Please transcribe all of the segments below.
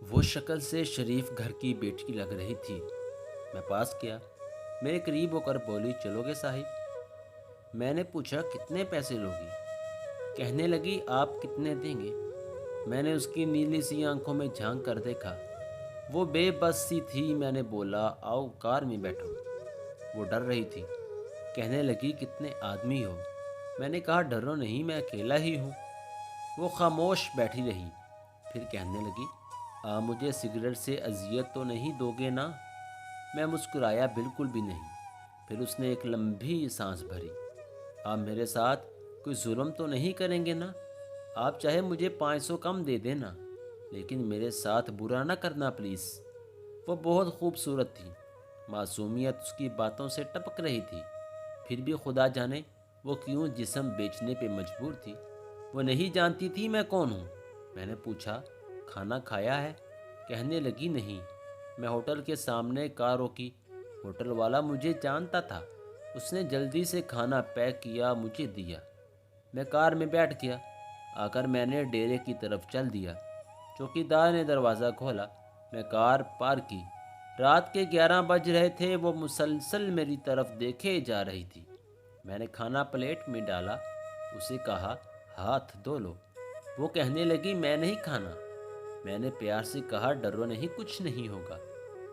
وہ شکل سے شریف گھر کی بیٹی لگ رہی تھی۔ میں پاس گیا، میرے قریب ہو کر بولی، چلو گے صاحب؟ میں نے پوچھا، کتنے پیسے لوگی؟ کہنے لگی، آپ کتنے دیں گے؟ میں نے اس کی نیلی سی آنکھوں میں جھانک کر دیکھا، وہ بے بس سی تھی۔ میں نے بولا، آؤ کار میں بیٹھو۔ وہ ڈر رہی تھی۔ کہنے لگی، کتنے آدمی ہو؟ میں نے کہا، ڈرو نہیں، میں اکیلا ہی ہوں۔ وہ خاموش بیٹھی رہی، پھر کہنے لگی، مجھے سگریٹ سے اذیت تو نہیں دو گے نا؟ میں مسکرایا، بالکل بھی نہیں۔ پھر اس نے ایک لمبی سانس بھری۔ آپ میرے ساتھ کوئی ظلم تو نہیں کریں گے نا؟ آپ چاہے مجھے 500 کم دے دینا، لیکن میرے ساتھ برا نہ کرنا پلیز۔ وہ بہت خوبصورت تھی، معصومیت اس کی باتوں سے ٹپک رہی تھی۔ پھر بھی خدا جانے وہ کیوں جسم بیچنے پہ مجبور تھی۔ وہ نہیں جانتی تھی میں کون ہوں۔ میں نے پوچھا، کھانا کھایا ہے؟ کہنے لگی، نہیں۔ میں ہوٹل کے سامنے کار روکی۔ ہوٹل والا مجھے جانتا تھا۔ اس نے جلدی سے کھانا پیک کیا، مجھے دیا۔ میں کار میں بیٹھ گیا۔ آ کر میں نے ڈیرے کی طرف چل دیا۔ چوکیدار نے دروازہ کھولا۔ میں کار پارک کی۔ رات کے 11 بج رہے تھے۔ وہ مسلسل میری طرف دیکھے جا رہی تھی۔ میں نے کھانا پلیٹ میں ڈالا، اسے کہا، ہاتھ دھو لو۔ وہ کہنے لگی، میں نہیں کھانا۔ میں نے پیار سے کہا، ڈرو نہیں، کچھ نہیں ہوگا۔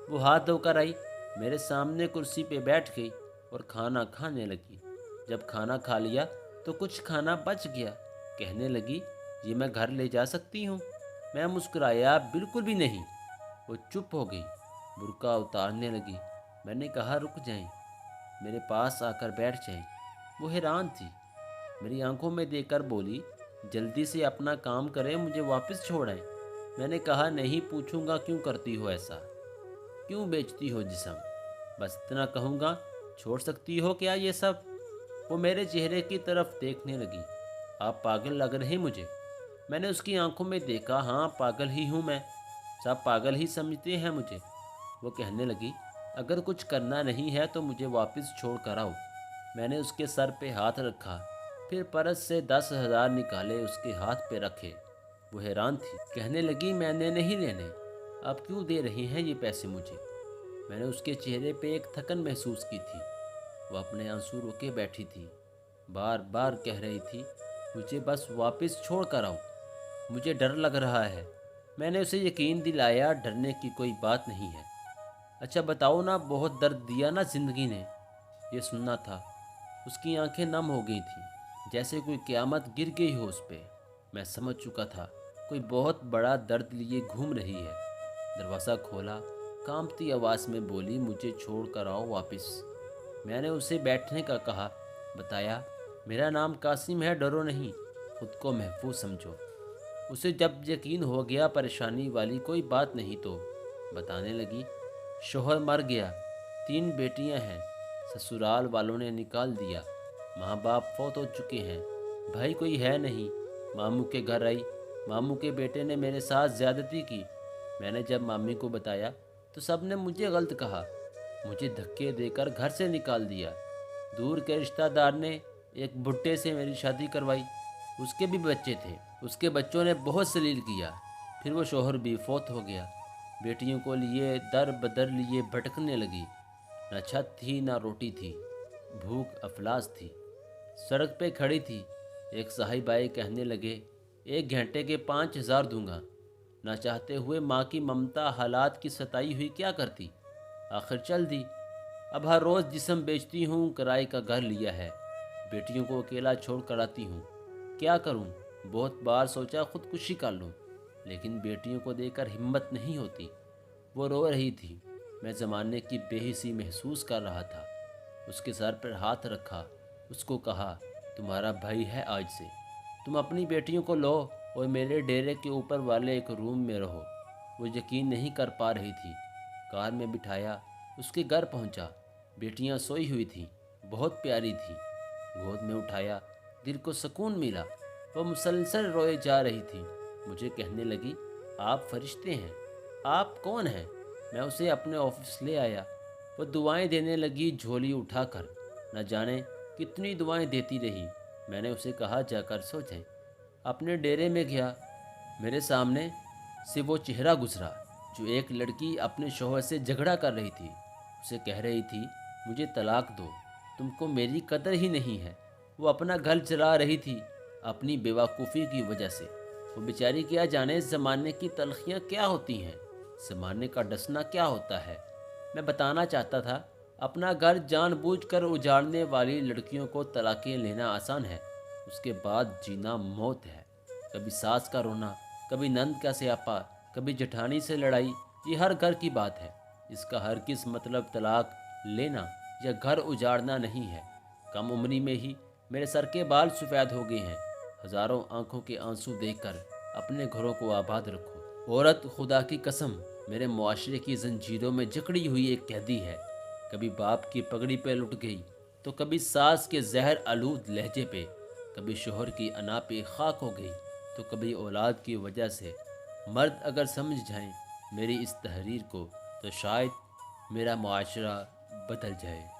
وہ ہاتھ دھو کر آئی، میرے سامنے کرسی پہ بیٹھ گئی اور کھانا کھانے لگی۔ جب کھانا کھا لیا تو کچھ کھانا بچ گیا۔ کہنے لگی، یہ میں گھر لے جا سکتی ہوں؟ میں مسکرایا، بالکل بھی نہیں۔ وہ چپ ہو گئی، برقع اتارنے لگی۔ میں نے کہا، رک جائیں، میرے پاس آ کر بیٹھ جائیں۔ وہ حیران تھی، میری آنکھوں میں دیکھ کر بولی، جلدی سے اپنا کام کریں، مجھے واپس چھوڑیں۔ میں نے کہا، نہیں پوچھوں گا کیوں کرتی ہو ایسا، کیوں بیچتی ہو جسم؟ بس اتنا کہوں گا، چھوڑ سکتی ہو کیا یہ سب؟ وہ میرے چہرے کی طرف دیکھنے لگی، آپ پاگل لگ رہے مجھے۔ میں نے اس کی آنکھوں میں دیکھا، ہاں پاگل ہی ہوں میں، سب پاگل ہی سمجھتے ہیں مجھے۔ وہ کہنے لگی، اگر کچھ کرنا نہیں ہے تو مجھے واپس چھوڑ کر آؤ۔ میں نے اس کے سر پہ ہاتھ رکھا، پھر پرس سے 10,000 نکالے، اس کے ہاتھ پہ رکھے۔ وہ حیران تھی، کہنے لگی، میں نے نہیں لینے، آپ کیوں دے رہی ہیں یہ پیسے مجھے؟ میں نے اس کے چہرے پہ ایک تھکن محسوس کی تھی۔ وہ اپنے آنسو روکے بیٹھی تھی، بار بار کہہ رہی تھی، مجھے بس واپس چھوڑ کر آؤ، مجھے ڈر لگ رہا ہے۔ میں نے اسے یقین دلایا، ڈرنے کی کوئی بات نہیں ہے۔ اچھا بتاؤ نا، بہت درد دیا نا زندگی نے؟ یہ سننا تھا۔ اس کی آنکھیں نم ہو گئی تھیں، جیسے کوئی قیامت گر گئی ہو اس پہ۔ میں سمجھ چکا تھا، کوئی بہت بڑا درد لیے گھوم رہی ہے۔ دروازہ کھولا، کانپتی آواز میں بولی، مجھے چھوڑ کر آؤ واپس۔ میں نے اسے بیٹھنے کا کہا، بتایا، میرا نام قاسم ہے، ڈرو نہیں، خود کو محفوظ سمجھو۔ اسے جب یقین ہو گیا پریشانی والی کوئی بات نہیں تو بتانے لگی، شوہر مر گیا، 3 بیٹیاں ہیں، سسرال والوں نے نکال دیا، ماں باپ فوت ہو چکے ہیں، بھائی کوئی ہے نہیں۔ ماموں کے گھر آئی، ماموں کے بیٹے نے میرے ساتھ زیادتی کی۔ میں نے جب مامی کو بتایا تو سب نے مجھے غلط کہا، مجھے دھکے دے کر گھر سے نکال دیا۔ دور کے رشتہ دار نے ایک بھٹے سے میری شادی کروائی، اس کے بھی بچے تھے، اس کے بچوں نے بہت ذلیل کیا۔ پھر وہ شوہر بھی فوت ہو گیا۔ بیٹیوں کو لیے در بدر لیے بھٹکنے لگی، نہ چھت تھی نہ روٹی تھی، بھوک افلاس تھی۔ سڑک پہ کھڑی تھی، ایک صاحب آئے، کہنے لگے، 1 گھنٹے کے 5,000 دوں گا۔ نہ چاہتے ہوئے ماں کی ممتا حالات کی ستائی ہوئی کیا کرتی، آخر چل دی۔ اب ہر روز جسم بیچتی ہوں، کرائے کا گھر لیا ہے، بیٹیوں کو اکیلا چھوڑ کر آتی ہوں۔ کیا کروں؟ بہت بار سوچا خودکشی کر لوں، لیکن بیٹیوں کو دے کر ہمت نہیں ہوتی۔ وہ رو رہی تھی، میں زمانے کی بے حسی محسوس کر رہا تھا۔ اس کے سر پر ہاتھ رکھا، اس کو کہا، تمہارا بھائی ہے آج سے، تم اپنی بیٹیوں کو لو اور میرے ڈیرے کے اوپر والے ایک روم میں رہو۔ وہ یقین نہیں کر پا رہی تھی۔ کار میں بٹھایا، اس کے گھر پہنچا، بیٹیاں سوئی ہوئی تھیں، بہت پیاری تھیں۔ گود میں اٹھایا، دل کو سکون ملا۔ وہ مسلسل روئے جا رہی تھی۔ مجھے کہنے لگی، آپ فرشتے ہیں، آپ کون ہیں؟ میں اسے اپنے آفس لے آیا۔ وہ دعائیں دینے لگی جھولی اٹھا کر، نہ جانے کتنی دعائیں دیتی رہی۔ میں نے اسے کہا، جا کر سو جائیں۔ اپنے ڈیرے میں گیا، میرے سامنے سے وہ چہرہ گزرا جو ایک لڑکی اپنے شوہر سے جھگڑا کر رہی تھی، اسے کہہ رہی تھی مجھے طلاق دو، تم کو میری قدر ہی نہیں ہے۔ وہ اپنا گھر چلا رہی تھی اپنی بیوقوفی کی وجہ سے۔ وہ بیچاری کیا جانے زمانے کی تلخیاں کیا ہوتی ہیں، زمانے کا ڈسنا کیا ہوتا ہے۔ میں بتانا چاہتا تھا اپنا گھر جان بوجھ کر اجاڑنے والی لڑکیوں کو طلاقیں لینا آسان ہے، اس کے بعد جینا موت ہے۔ کبھی ساس کا رونا، کبھی نند کا سیاپا، کبھی جٹھانی سے لڑائی، یہ ہر گھر کی بات ہے۔ اس کا ہرگز مطلب طلاق لینا یا گھر اجاڑنا نہیں ہے۔ کم عمری میں ہی میرے سر کے بال سفید ہو گئے ہیں۔ ہزاروں آنکھوں کے آنسو دیکھ کر اپنے گھروں کو آباد رکھو۔ عورت خدا کی قسم میرے معاشرے کی زنجیروں میں جکڑی ہوئی ایک قیدی ہے۔ کبھی باپ کی پگڑی پہ لٹ گئی تو کبھی ساس کے زہر آلود لہجے پہ، کبھی شوہر کی انا پہ خاک ہو گئی تو کبھی اولاد کی وجہ سے۔ مرد اگر سمجھ جائیں میری اس تحریر کو تو شاید میرا معاشرہ بدل جائے۔